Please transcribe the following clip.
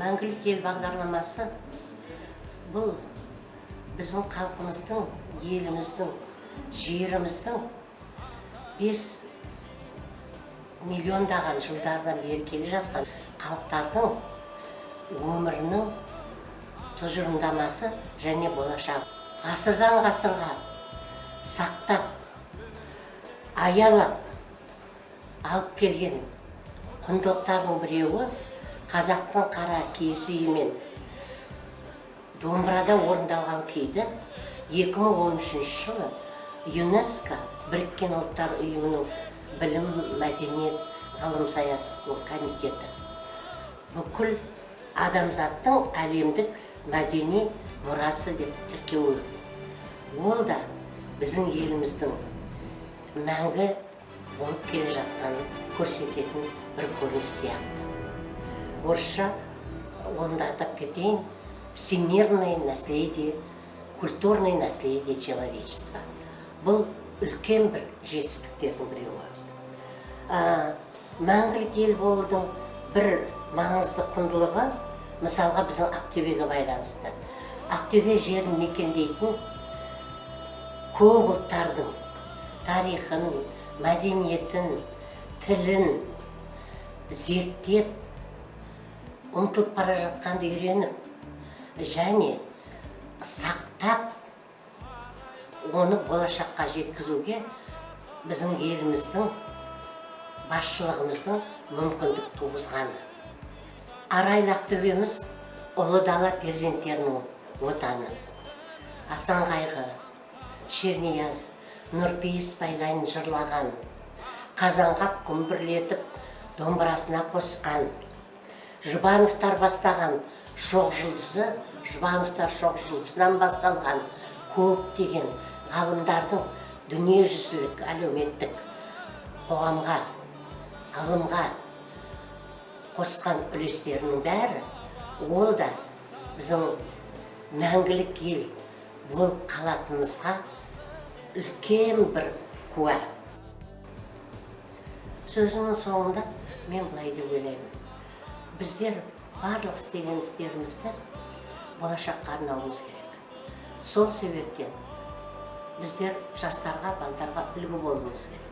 Мәңгілік ел бағдарламасы бұл біздің халқымыздың, еліміздің, жеріміздің 5 миллиондаған жылдардан бері келе жатқан халықтардың өмірінің тұжырымдамасы және болашағы. Ғасырдан ғасырға сақтап, аялап алып келген құндылықтардың біреуі қазақтың қара киіз үйі мен домбырада орындалған күйді 2013 жылы ЮНЕСКО Біріккен ұлттар ұйымының білім, мәдениет, ғылым саясатының комитеті бүкіл адамзаттың әлемдік мәдени мұрасы деп тіркеуі. Ол да біздің еліміздің мәңгі болып келе жатқанын көрсететін бір көрініс сияқты. Орысша онда атап кетейін: всемирное наследие, культурное наследие человечества. Бұл үлкен бір жетістіктердің біреуі. Мәңгілік ел болудың бір маңызды құндылығы, мысалға біздің Ақтөбеге байланысты. Ақтөбе жерін мекендейтін көп ұлттардың тарихын, мәдениетін, тілін зерттеп, ұмытылып бара жатқанды үйреніп және сақтап, оны болашаққа жеткізуге біздің еліміздің, басшылығымыздың мүмкіндік туғызғаны. Арайлы Ақтөбеміз ұлы дала перзенттерінің отаны. Асан Қайғы, Шернияз, Нұрпейіс Байлайын жырлаған, Қазанғап күмбірлетіп домбырасына қосқан, Жұбановтар бастаған шоқ жұлдызы, Жұбановтар шоқ жұлдызынан басталған көптеген ғалымдардың дүниежүзілік әлеуметтік қоғамға, ғылымға қосқан үлестерінің бәрі, ол да біздің мәңгілік ел болып қалатынымызға үлкен бір куә. Сөзінің соңында мен былай деп ойлаймын: біздер барлық істеген істерімізді болашаққа арнауымыз керек. Сол себептен біздер жастарға, балдарға үлгі болуымыз керек.